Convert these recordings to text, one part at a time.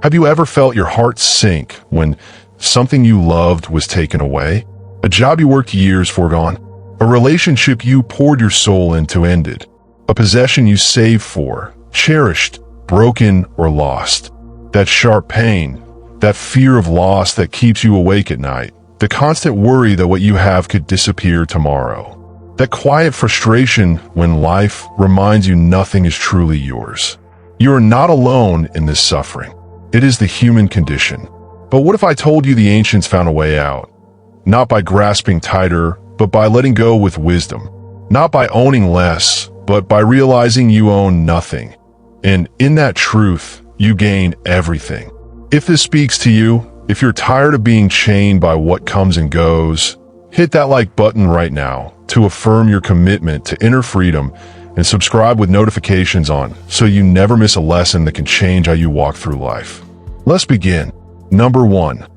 Have you ever felt your heart sink when something you loved was taken away? A job you worked years for gone? A relationship you poured your soul into ended? A possession you saved for, cherished, broken, or lost? That sharp pain, that fear of loss that keeps you awake at night, the constant worry that what you have could disappear tomorrow. That quiet frustration when life reminds you nothing is truly yours. You are not alone in this suffering. It is the human condition. But what if I told you the ancients found a way out? Not by grasping tighter, but by letting go with wisdom. Not by owning less, but by realizing you own nothing. And in that truth, you gain everything. If this speaks to you, if you're tired of being chained by what comes and goes, hit that like button right now to affirm your commitment to inner freedom, and subscribe with notifications on so you never miss a lesson that can change how you walk through life. Let's begin. Number 1.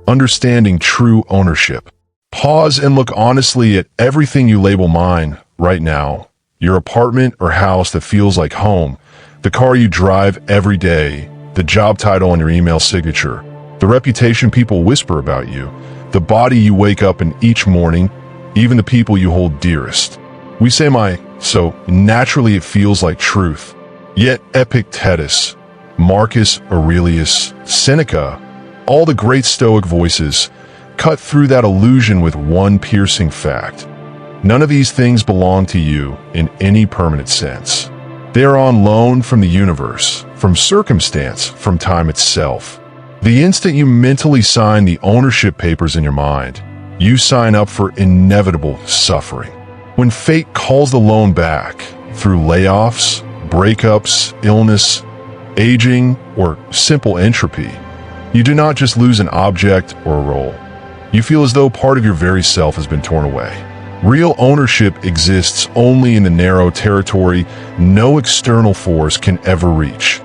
Understanding true ownership. Pause and look honestly at everything you label mine right now. Your apartment or house that feels like home, the car you drive every day, the job title on your email signature, the reputation people whisper about you, the body you wake up in each morning, even the people you hold dearest. We say my, so naturally it feels like truth. Yet Epictetus, Marcus Aurelius, Seneca, all the great Stoic voices cut through that illusion with one piercing fact. None of these things belong to you in any permanent sense. They are on loan from the universe, from circumstance, from time itself. The instant you mentally sign the ownership papers in your mind, you sign up for inevitable suffering. When fate calls the loan back, through layoffs, breakups, illness, aging, or simple entropy, you do not just lose an object or a role. You feel as though part of your very self has been torn away. Real ownership exists only in the narrow territory no external force can ever reach.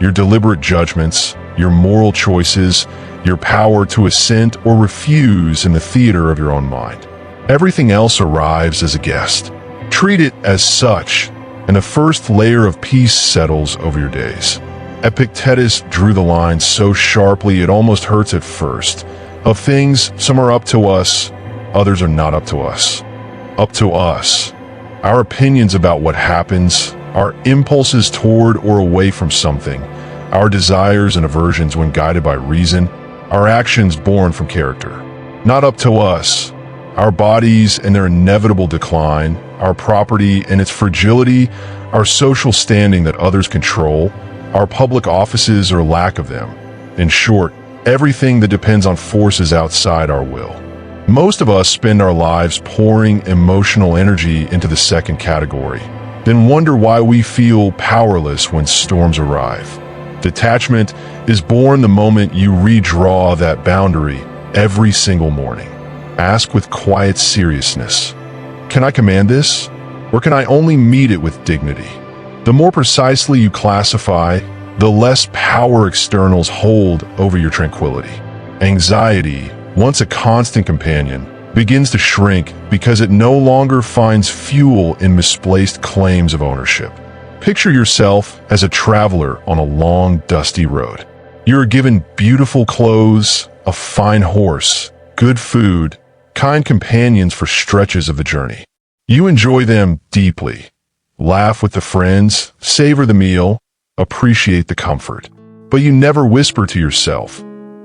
Your deliberate judgments, your moral choices, your power to assent or refuse in the theater of your own mind. Everything else arrives as a guest. Treat it as such, and a first layer of peace settles over your days. Epictetus drew the line so sharply it almost hurts at first. Of things, some are up to us, others are not up to us. Up to us. Our opinions about what happens, our impulses toward or away from something, our desires and aversions when guided by reason, our actions born from character. Not up to us. Our bodies and their inevitable decline, our property and its fragility, our social standing that others control, our public offices or lack of them. In short, everything that depends on forces outside our will. Most of us spend our lives pouring emotional energy into the second category, then wonder why we feel powerless when storms arrive. Detachment is born the moment you redraw that boundary every single morning. Ask with quiet seriousness, can I command this, or can I only meet it with dignity? The more precisely you classify, the less power externals hold over your tranquility. Anxiety, once a constant companion, begins to shrink because it no longer finds fuel in misplaced claims of ownership. Picture yourself as a traveler on a long, dusty road. You are given beautiful clothes, a fine horse, good food, kind companions for stretches of the journey. You enjoy them deeply, laugh with the friends, savor the meal, appreciate the comfort. But you never whisper to yourself,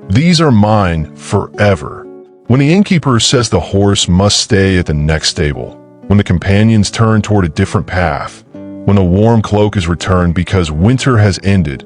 "These are mine forever." When the innkeeper says the horse must stay at the next stable, when the companions turn toward a different path, when a warm cloak is returned because winter has ended,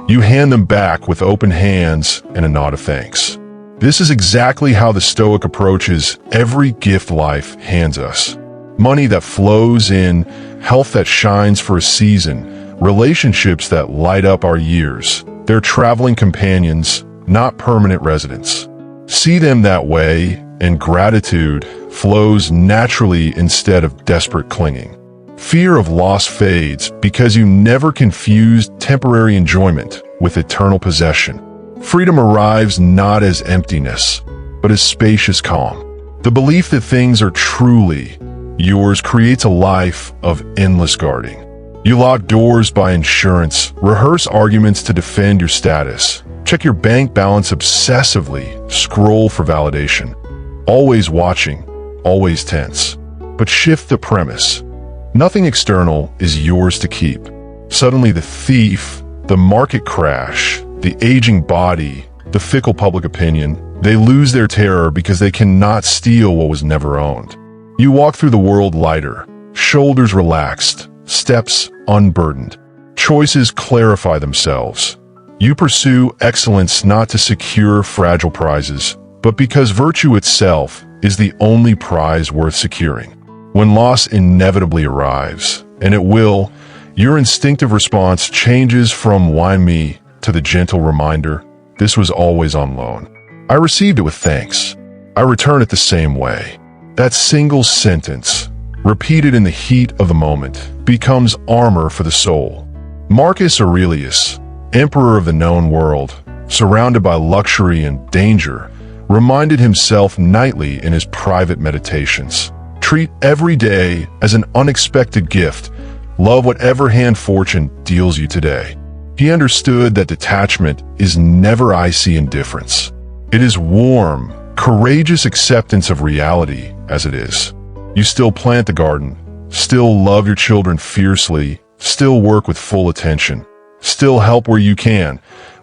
you hand them back with open hands and a nod of thanks. This is exactly how the Stoic approaches every gift life hands us. Money that flows in, health that shines for a season, relationships that light up our years. They're traveling companions, not permanent residents. See them that way, and gratitude flows naturally instead of desperate clinging. Fear of loss fades because you never confused temporary enjoyment with eternal possession. Freedom arrives not as emptiness, but as spacious calm. The belief that things are truly yours creates a life of endless guarding. You lock doors by insurance, rehearse arguments to defend your status, Check your bank balance obsessively, scroll for validation. Always watching, always tense. But shift the premise. Nothing external is yours to keep. Suddenly the thief, the market crash, the aging body, the fickle public opinion, they lose their terror because they cannot steal what was never owned. You walk through the world lighter, shoulders relaxed, steps unburdened. Choices clarify themselves. You pursue excellence not to secure fragile prizes, but because virtue itself is the only prize worth securing. When loss inevitably arrives, and it will, your instinctive response changes from "why me" to the gentle reminder, "this was always on loan. I received it with thanks. I return it the same way." That single sentence, repeated in the heat of the moment, becomes armor for the soul. Marcus Aurelius, emperor of the known world, surrounded by luxury and danger, reminded himself nightly in his private meditations. Treat every day as an unexpected gift. Love whatever hand fortune deals you today. He understood that detachment is never icy indifference. It is warm, courageous acceptance of reality as it is. You still plant the garden, still love your children fiercely, still work with full attention, still help where you can,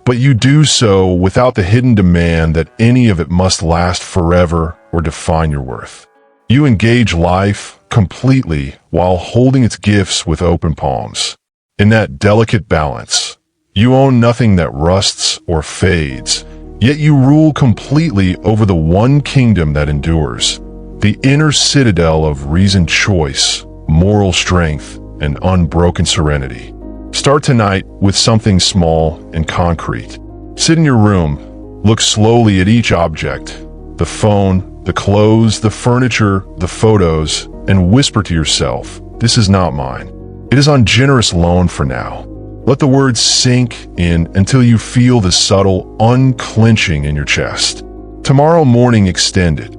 but you do so without the hidden demand that any of it must last forever or define your worth. You engage life completely while holding its gifts with open palms. In that delicate balance, you own nothing that rusts or fades, yet you rule completely over the one kingdom that endures, the inner citadel of reasoned choice, moral strength, and unbroken serenity. Start tonight with something small and concrete. Sit in your room, look slowly at each object, the phone, the clothes, the furniture, the photos, and whisper to yourself, "This is not mine. It is on generous loan for now." Let the words sink in until you feel the subtle unclenching in your chest. Tomorrow morning, extend it.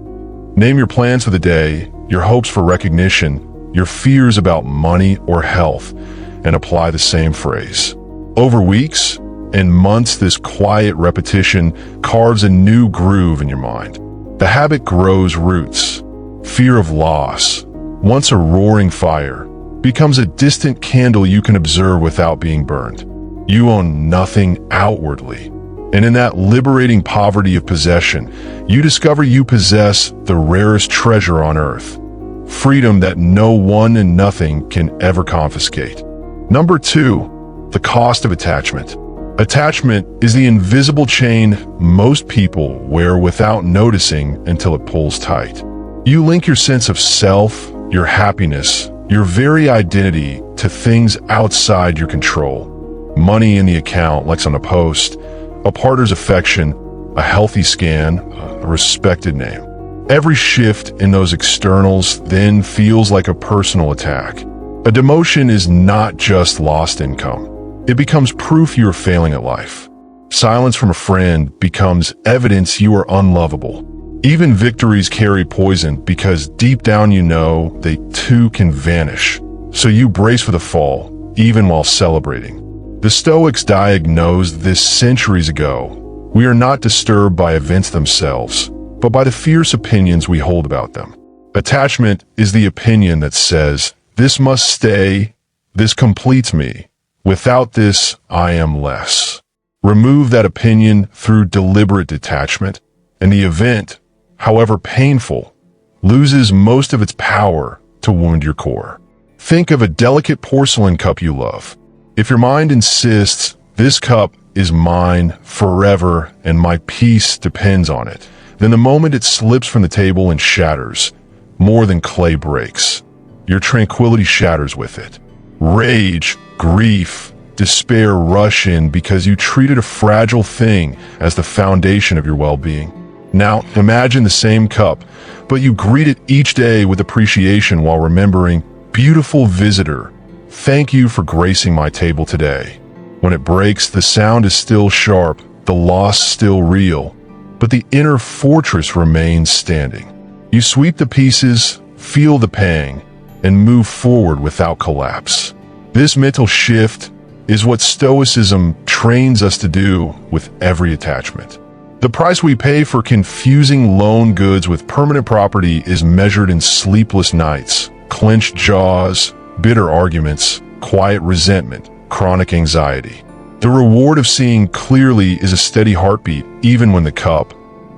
Name your plans for the day, your hopes for recognition, your fears about money or health, and apply the same phrase. Over weeks and months, this quiet repetition carves a new groove in your mind. The habit grows roots. Fear of loss, once a roaring fire, becomes a distant candle you can observe without being burned. You own nothing outwardly, and in that liberating poverty of possession, you discover you possess the rarest treasure on earth, freedom that no one and nothing can ever confiscate. Number 2, the cost of attachment. Attachment is the invisible chain most people wear without noticing until it pulls tight. You link your sense of self, your happiness, your very identity to things outside your control. Money in the account, likes on a post, a partner's affection, a healthy scan, a respected name. Every shift in those externals then feels like a personal attack. A demotion is not just lost income. It becomes proof you are failing at life. Silence from a friend becomes evidence you are unlovable. Even victories carry poison because deep down you know they too can vanish. So you brace for the fall, even while celebrating. The Stoics diagnosed this centuries ago. We are not disturbed by events themselves, but by the fierce opinions we hold about them. Attachment is the opinion that says, "This must stay, this completes me. Without this, I am less." Remove that opinion through deliberate detachment, and the event, however painful, loses most of its power to wound your core. Think of a delicate porcelain cup you love. If your mind insists, "This cup is mine forever and my peace depends on it," then the moment it slips from the table and shatters, more than clay breaks, your tranquility shatters with it. Rage, grief, despair rush in because you treated a fragile thing as the foundation of your well-being. Now, imagine the same cup, but you greet it each day with appreciation while remembering, "Beautiful visitor, thank you for gracing my table today." When it breaks, the sound is still sharp, the loss still real, but the inner fortress remains standing. You sweep the pieces, feel the pang, and move forward without collapse. This mental shift is what Stoicism trains us to do with every attachment. The price we pay for confusing loan goods with permanent property is measured in sleepless nights, clenched jaws, bitter arguments, quiet resentment, chronic anxiety. The reward of seeing clearly is a steady heartbeat even when the cup,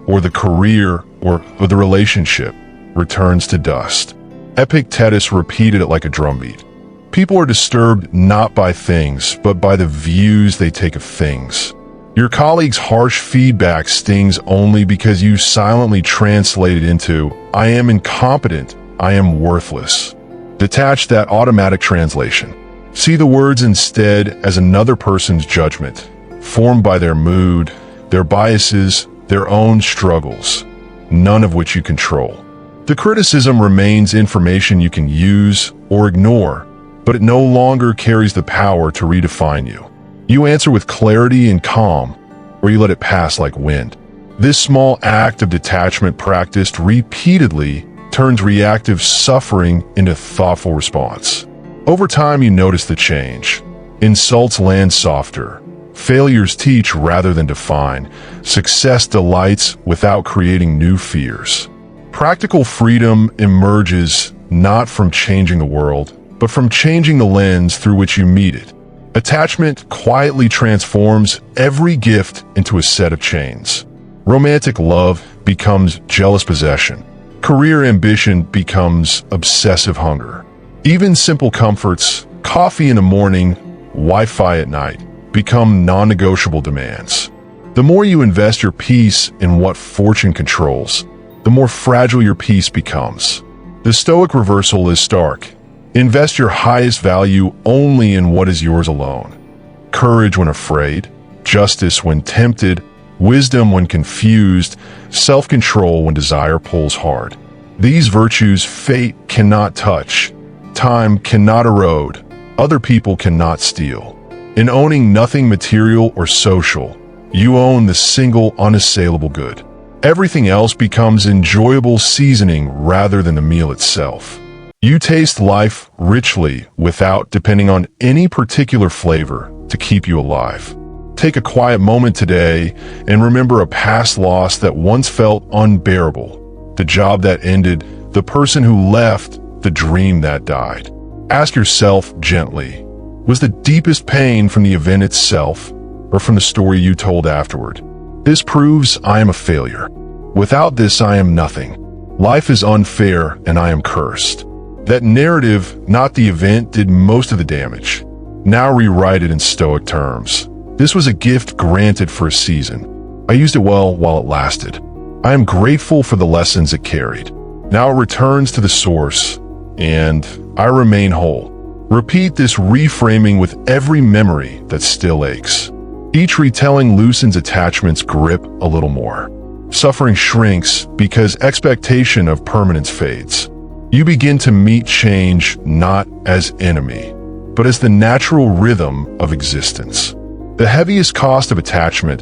or the career, or the relationship returns to dust. Epictetus repeated it like a drumbeat. People are disturbed not by things, but by the views they take of things. Your colleague's harsh feedback stings only because you silently translate it into, "I am incompetent, I am worthless." Detach that automatic translation. See the words instead as another person's judgment, formed by their mood, their biases, their own struggles, none of which you control. The criticism remains information you can use or ignore, but it no longer carries the power to redefine you. You answer with clarity and calm, or you let it pass like wind. This small act of detachment practiced repeatedly turns reactive suffering into thoughtful response. Over time, you notice the change. Insults land softer. Failures teach rather than define. Success delights without creating new fears. Practical freedom emerges not from changing the world, but from changing the lens through which you meet it. Attachment quietly transforms every gift into a set of chains. Romantic love becomes jealous possession. Career ambition becomes obsessive hunger. Even simple comforts, coffee in the morning, Wi-Fi at night, become non-negotiable demands. The more you invest your peace in what fortune controls, the more fragile your peace becomes. The Stoic reversal is stark. Invest your highest value only in what is yours alone. Courage when afraid, justice when tempted, wisdom when confused, self-control when desire pulls hard. These virtues fate cannot touch, time cannot erode, other people cannot steal. In owning nothing material or social, you own the single unassailable good. Everything else becomes enjoyable seasoning rather than the meal itself. You taste life richly without depending on any particular flavor to keep you alive. Take a quiet moment today and remember a past loss that once felt unbearable, the job that ended, the person who left, the dream that died. Ask yourself gently, was the deepest pain from the event itself or from the story you told afterward? This proves I am a failure. Without this, I am nothing. Life is unfair and I am cursed. That narrative, not the event, did most of the damage. Now rewrite it in Stoic terms. This was a gift granted for a season. I used it well while it lasted. I am grateful for the lessons it carried. Now it returns to the source, and I remain whole. Repeat this reframing with every memory that still aches. Each retelling loosens attachment's grip a little more. Suffering shrinks because expectation of permanence fades. You begin to meet change not as enemy, but as the natural rhythm of existence. The heaviest cost of attachment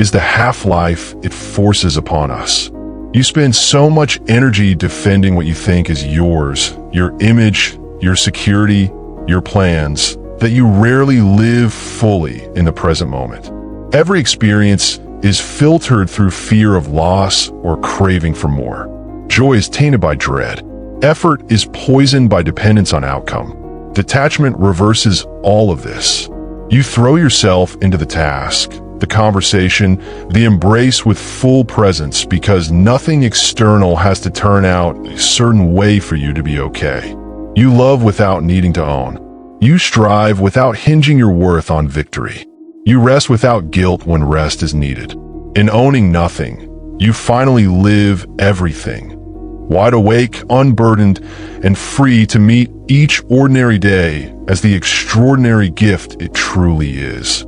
is the half-life it forces upon us. You spend so much energy defending what you think is yours, your image, your security, your plans, that you rarely live fully in the present moment. Every experience is filtered through fear of loss or craving for more. Joy is tainted by dread. Effort is poisoned by dependence on outcome. Detachment reverses all of this. You throw yourself into the task, the conversation, the embrace with full presence because nothing external has to turn out a certain way for you to be okay. You love without needing to own. You strive without hinging your worth on victory. You rest without guilt when rest is needed. In owning nothing, you finally live everything. Wide awake, unburdened, and free to meet each ordinary day as the extraordinary gift it truly is.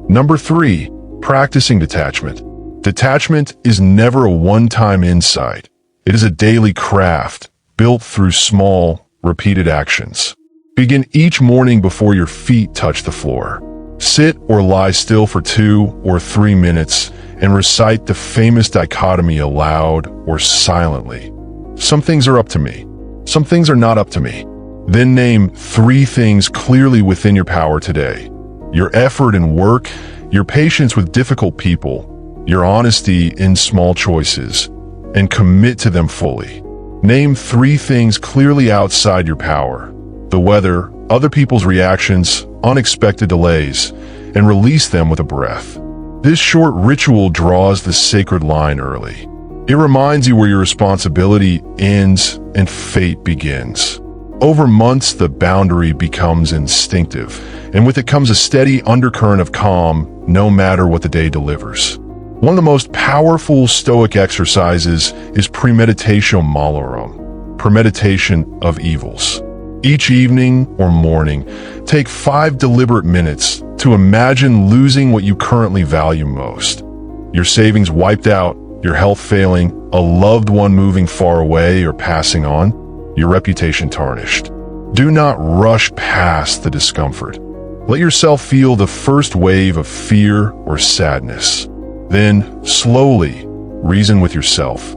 Number 3, practicing detachment. Detachment is never a one-time insight. It is a daily craft built through small, repeated actions. Begin each morning before your feet touch the floor. Sit or lie still for 2 or 3 minutes and recite the famous dichotomy aloud or silently. Some things are up to me. Some things are not up to me. Then name 3 things clearly within your power today. Your effort and work, your patience with difficult people, your honesty in small choices, and commit to them fully. Name 3 things clearly outside your power: the weather, other people's reactions, unexpected delays, and release them with a breath. This short ritual draws the sacred line early. It reminds you where your responsibility ends and fate begins. Over months, the boundary becomes instinctive, and with it comes a steady undercurrent of calm, no matter what the day delivers. One of the most powerful Stoic exercises is premeditatio malorum, premeditation of evils. Each evening or morning, take 5 deliberate minutes to imagine losing what you currently value most. Your savings wiped out, your health failing, a loved one moving far away or passing on, your reputation tarnished. Do not rush past the discomfort. Let yourself feel the first wave of fear or sadness. Then, slowly, reason with yourself.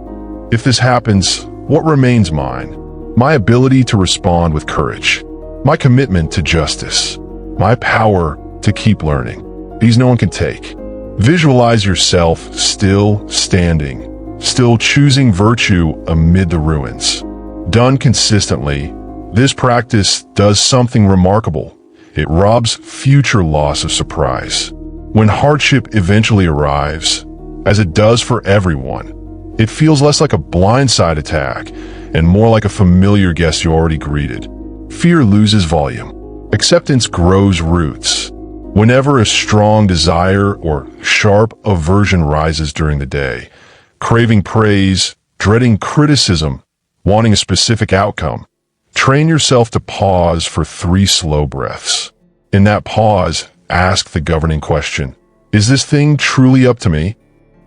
If this happens, what remains mine? My ability to respond with courage. My commitment to justice. My power to keep learning. These no one can take. Visualize yourself still standing, still choosing virtue amid the ruins. Done consistently, this practice does something remarkable. It robs future loss of surprise. When hardship eventually arrives, as it does for everyone, it feels less like a blindside attack and more like a familiar guest you already greeted. Fear loses volume. Acceptance grows roots. Whenever a strong desire or sharp aversion rises during the day, craving praise, dreading criticism, wanting a specific outcome, train yourself to pause for 3 slow breaths. In that pause, ask the governing question: is this thing truly up to me?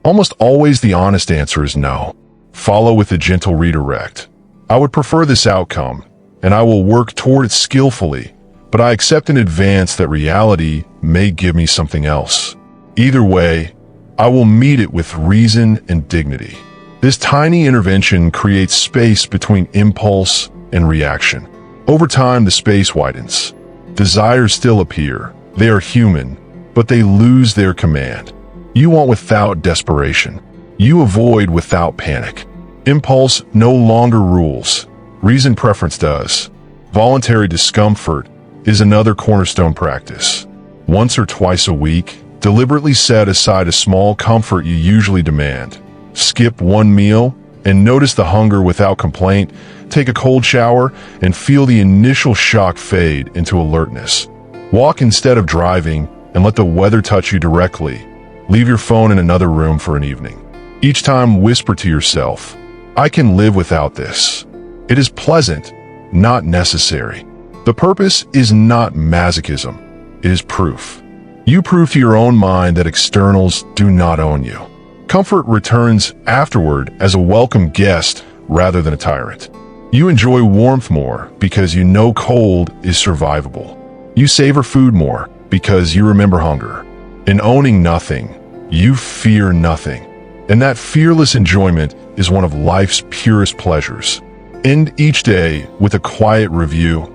Almost always the honest answer is no. Follow with a gentle redirect. I would prefer this outcome, and I will work toward it skillfully, but I accept in advance that reality may give me something else. Either way, I will meet it with reason and dignity. This tiny intervention creates space between impulse and reaction. Over time, the space widens. Desires still appear. They are human, but they lose their command. You want without desperation. You avoid without panic. Impulse no longer rules. Reason preference does. Voluntary discomfort is another cornerstone practice. Once or twice a week, deliberately set aside a small comfort you usually demand. Skip one meal and notice the hunger without complaint. Take a cold shower and feel the initial shock fade into alertness. Walk instead of driving and let the weather touch you directly. Leave your phone in another room for an evening. Each time, whisper to yourself, I can live without this. It is pleasant, not necessary. The purpose is not masochism. It is proof. You prove to your own mind that externals do not own you. Comfort returns afterward as a welcome guest rather than a tyrant. You enjoy warmth more because you know cold is survivable. You savor food more because you remember hunger. In owning nothing, you fear nothing. And that fearless enjoyment is one of life's purest pleasures. End each day with a quiet review.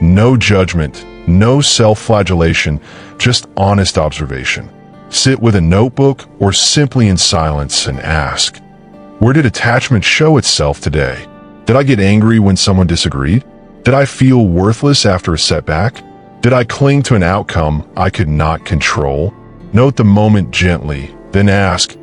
No judgment, no self-flagellation, just honest observation. Sit with a notebook or simply in silence and ask, where did attachment show itself today? Did I get angry when someone disagreed? Did I feel worthless after a setback? Did I cling to an outcome I could not control? Note the moment gently, then ask,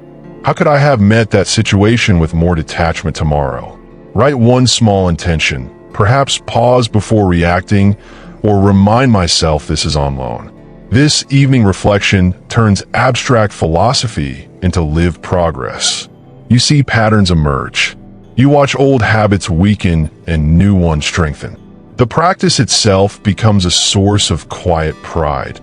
how could I have met that situation with more detachment tomorrow? Write one small intention, perhaps pause before reacting, or remind myself this is on loan. This evening reflection turns abstract philosophy into lived progress. You see patterns emerge. You watch old habits weaken and new ones strengthen. The practice itself becomes a source of quiet pride,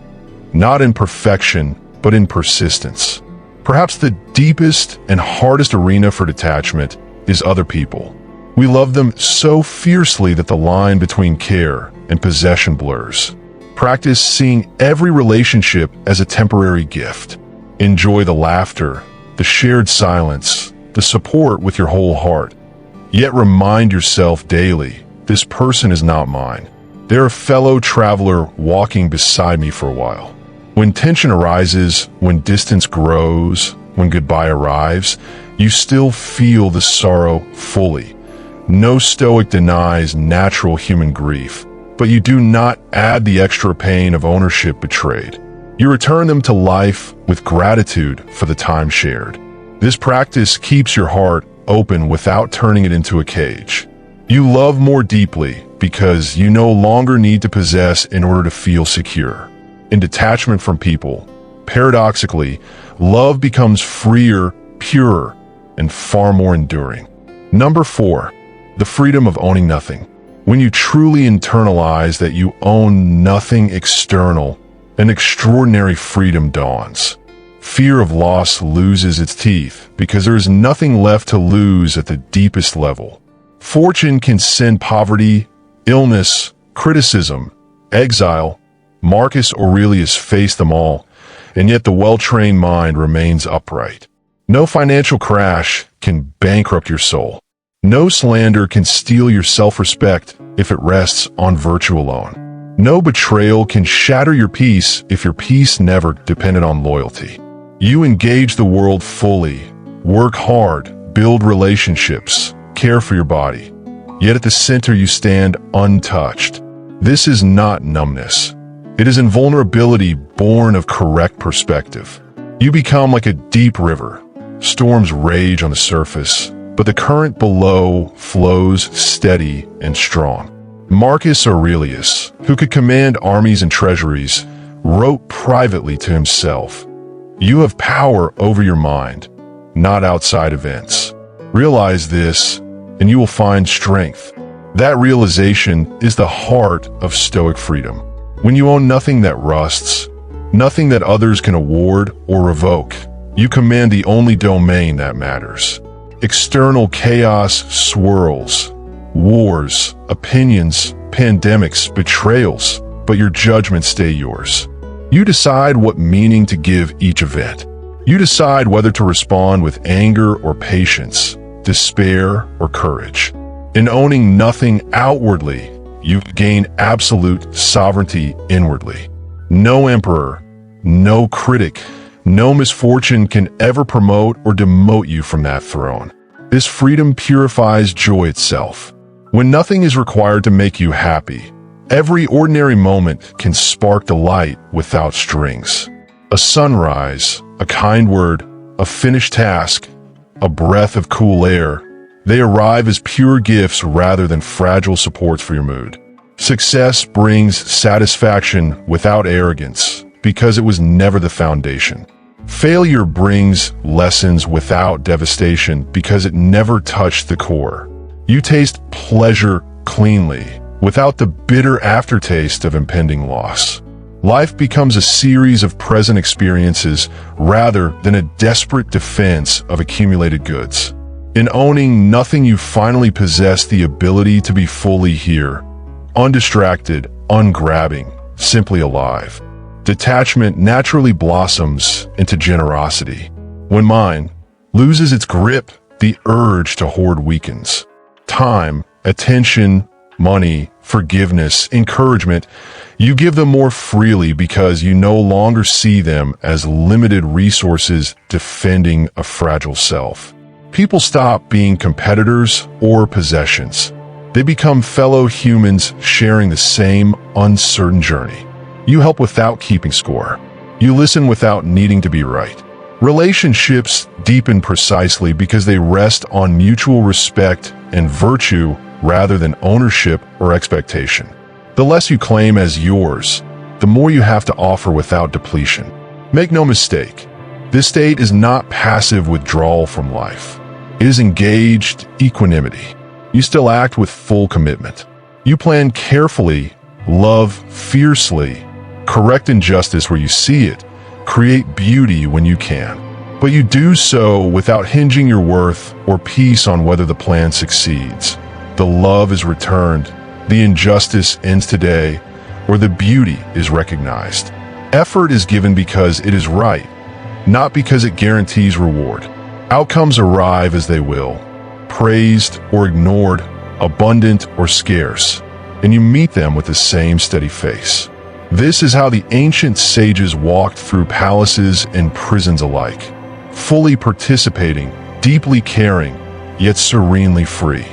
not in perfection, but in persistence. Perhaps the deepest and hardest arena for detachment is other people. We love them so fiercely that the line between care and possession blurs. Practice seeing every relationship as a temporary gift. Enjoy the laughter, the shared silence, the support with your whole heart. Yet remind yourself daily, this person is not mine. They're a fellow traveler walking beside me for a while. When tension arises, when distance grows, when goodbye arrives, you still feel the sorrow fully. No Stoic denies natural human grief, but you do not add the extra pain of ownership betrayed. You return them to life with gratitude for the time shared. This practice keeps your heart open without turning it into a cage. You love more deeply because you no longer need to possess in order to feel secure. In detachment from people, paradoxically, love becomes freer, purer, and far more enduring. Number 4, the freedom of owning nothing. When you truly internalize that you own nothing external, an extraordinary freedom dawns. Fear of loss loses its teeth because there is nothing left to lose at the deepest level. Fortune can send poverty, illness, criticism, exile. Marcus Aurelius faced them all, and yet the well-trained mind remains upright. No financial crash can bankrupt your soul. No slander can steal your self-respect if it rests on virtue alone. No betrayal can shatter your peace if your peace never depended on loyalty. You engage the world fully, work hard, build relationships, care for your body. Yet at the center you stand untouched. This is not numbness. It is invulnerability born of correct perspective. You become like a deep river. Storms rage on the surface, but the current below flows steady and strong. Marcus Aurelius, who could command armies and treasuries, wrote privately to himself, "You have power over your mind, not outside events. Realize this, and you will find strength." That realization is the heart of Stoic freedom. When you own nothing that rusts, nothing that others can award or revoke, you command the only domain that matters. External chaos swirls, wars, opinions, pandemics, betrayals, but your judgments stay yours. You decide what meaning to give each event. You decide whether to respond with anger or patience, despair or courage. In owning nothing outwardly, you gain absolute sovereignty inwardly. No emperor, no critic, no misfortune can ever promote or demote you from that throne. This freedom purifies joy itself. When nothing is required to make you happy, every ordinary moment can spark delight without strings. A sunrise, a kind word, a finished task, a breath of cool air, they arrive as pure gifts rather than fragile supports for your mood. Success brings satisfaction without arrogance because it was never the foundation. Failure brings lessons without devastation because it never touched the core. You taste pleasure cleanly without the bitter aftertaste of impending loss. Life becomes a series of present experiences rather than a desperate defense of accumulated goods. In owning nothing, you finally possess the ability to be fully here, undistracted, ungrabbing, simply alive. Detachment naturally blossoms into generosity. When mind loses its grip, the urge to hoard weakens. Time, attention, money, forgiveness, encouragement, you give them more freely because you no longer see them as limited resources defending a fragile self. People stop being competitors or possessions. They become fellow humans sharing the same uncertain journey. You help without keeping score. You listen without needing to be right. Relationships deepen precisely because they rest on mutual respect and virtue rather than ownership or expectation. The less you claim as yours, the more you have to offer without depletion. Make no mistake, this state is not passive withdrawal from life. It is engaged equanimity. You still act with full commitment. You plan carefully, love fiercely, correct injustice where you see it, create beauty when you can. But you do so without hinging your worth or peace on whether the plan succeeds. The love is returned, the injustice ends today, or the beauty is recognized. Effort is given because it is right, not because it guarantees reward. Outcomes arrive as they will, praised or ignored, abundant or scarce, and you meet them with the same steady face. This is how the ancient sages walked through palaces and prisons alike, fully participating, deeply caring, yet serenely free.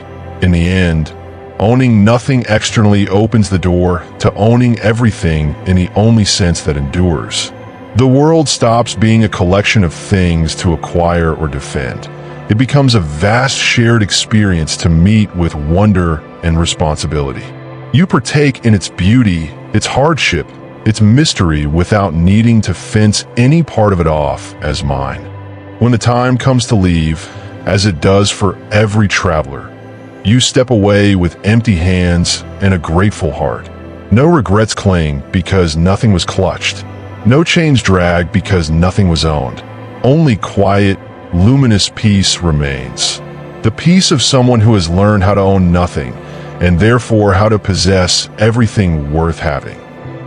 In the end, owning nothing externally opens the door to owning everything in the only sense that endures. The world stops being a collection of things to acquire or defend. It becomes a vast shared experience to meet with wonder and responsibility. You partake in its beauty, its hardship, its mystery without needing to fence any part of it off as mine. When the time comes to leave, as it does for every traveler, you step away with empty hands and a grateful heart. No regrets cling because nothing was clutched. No chains drag because nothing was owned. Only quiet, luminous peace remains. The peace of someone who has learned how to own nothing, and therefore how to possess everything worth having.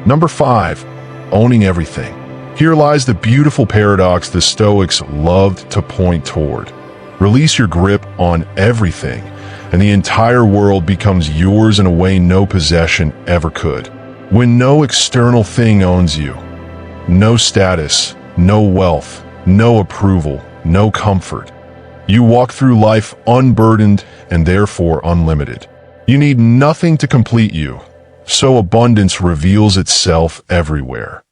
Number 5, owning everything. Here lies the beautiful paradox the Stoics loved to point toward. Release your grip on everything, and the entire world becomes yours in a way no possession ever could. When no external thing owns you, no status, no wealth, no approval, no comfort. You walk through life unburdened and therefore unlimited. You need nothing to complete you, so abundance reveals itself everywhere.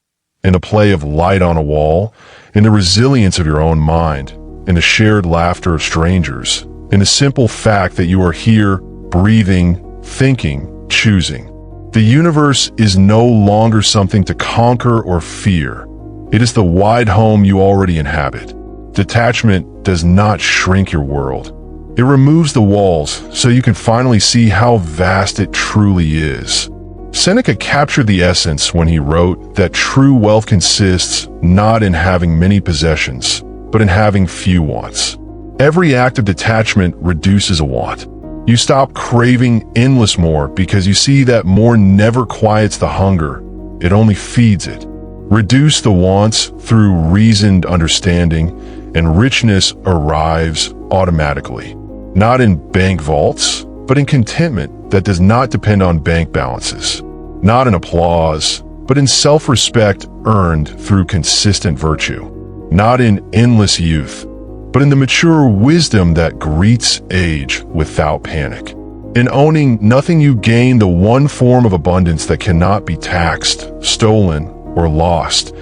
In the play of light on a wall, in the resilience of your own mind, in the shared laughter of strangers, in the simple fact that you are here, breathing, thinking, choosing. The universe is no longer something to conquer or fear. It is the wide home you already inhabit. Detachment does not shrink your world. It removes the walls so you can finally see how vast it truly is. Seneca captured the essence when he wrote that true wealth consists not in having many possessions, but in having few wants. Every act of detachment reduces a want. You stop craving endless more because you see that more never quiets the hunger, it only feeds it. Reduce the wants through reasoned understanding, and richness arrives automatically. Not in bank vaults, but in contentment that does not depend on bank balances. Not in applause, but in self-respect earned through consistent virtue. Not in endless youth, but in the mature wisdom that greets age without panic. In owning nothing, you gain the one form of abundance that cannot be taxed, stolen, or lost.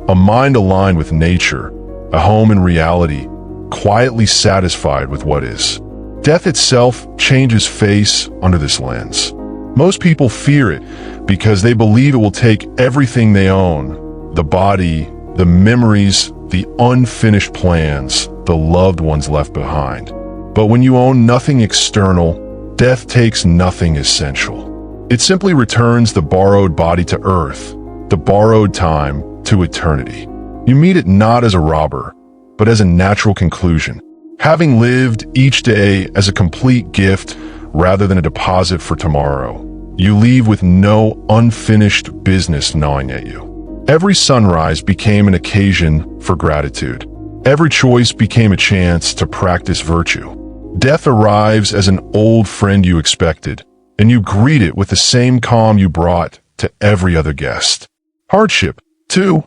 A mind aligned with nature, a home in reality, quietly satisfied with what is. Death itself changes face under this lens. Most people fear it because they believe it will take everything they own, the body, the memories, the unfinished plans, the loved ones left behind. But when you own nothing external, death takes nothing essential. It simply returns the borrowed body to earth, the borrowed time to eternity. You meet it not as a robber, but as a natural conclusion. Having lived each day as a complete gift rather than a deposit for tomorrow, you leave with no unfinished business gnawing at you. Every sunrise became an occasion for gratitude. Every choice became a chance to practice virtue. Death arrives as an old friend you expected, and you greet it with the same calm you brought to every other guest. Hardship, too,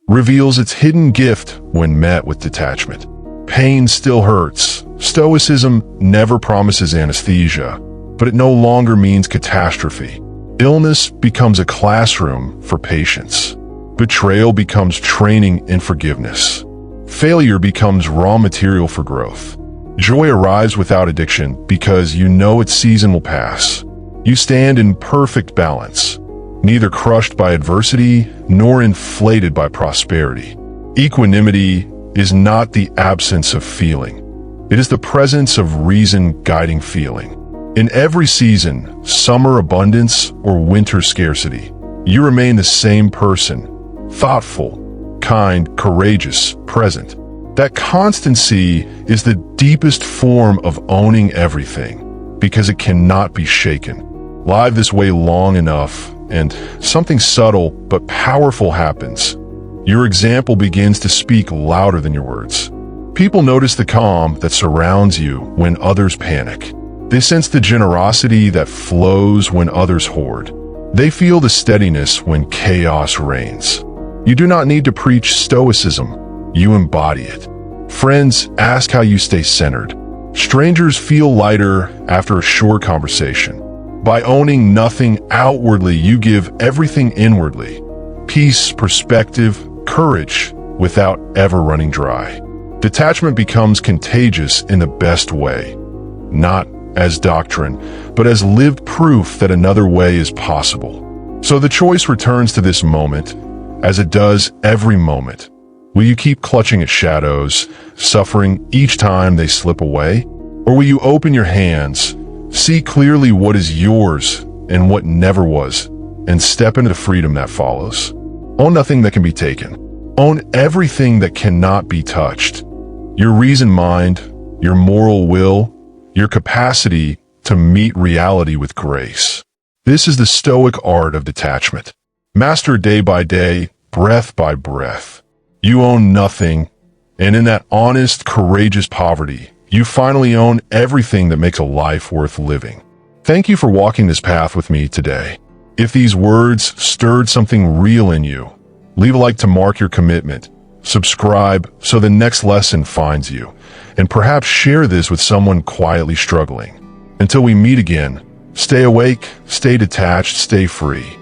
reveals its hidden gift when met with detachment. Pain still hurts. Stoicism never promises anesthesia, but it no longer means catastrophe. Illness becomes a classroom for patience. Betrayal becomes training in forgiveness. Failure becomes raw material for growth. Joy arrives without addiction because you know its season will pass. You stand in perfect balance, neither crushed by adversity nor inflated by prosperity. Equanimity is not the absence of feeling. It is the presence of reason guiding feeling. In every season, summer abundance or winter scarcity, you remain the same person, thoughtful, kind, courageous, present. That constancy is the deepest form of owning everything, because it cannot be shaken. Live this way long enough, and something subtle but powerful happens. Your example begins to speak louder than your words. People notice the calm that surrounds you when others panic. They sense the generosity that flows when others hoard. They feel the steadiness when chaos reigns. You do not need to preach Stoicism, you embody it. Friends ask how you stay centered. Strangers feel lighter after a short conversation. By owning nothing outwardly, you give everything inwardly. Peace, perspective, courage, without ever running dry. Detachment becomes contagious in the best way, not as doctrine, but as lived proof that another way is possible. So the choice returns to this moment, as it does every moment. Will you keep clutching at shadows, suffering each time they slip away? Or will you open your hands, see clearly what is yours and what never was, and step into the freedom that follows? Own nothing that can be taken. Own everything that cannot be touched. Your reasoned mind, your moral will, your capacity to meet reality with grace. This is the Stoic art of detachment. Master day by day, breath by breath. You own nothing, and in that honest, courageous poverty, you finally own everything that makes a life worth living. Thank you for walking this path with me today. If these words stirred something real in you, leave a like to mark your commitment, subscribe so the next lesson finds you, and perhaps share this with someone quietly struggling. Until we meet again, stay awake, stay detached, stay free.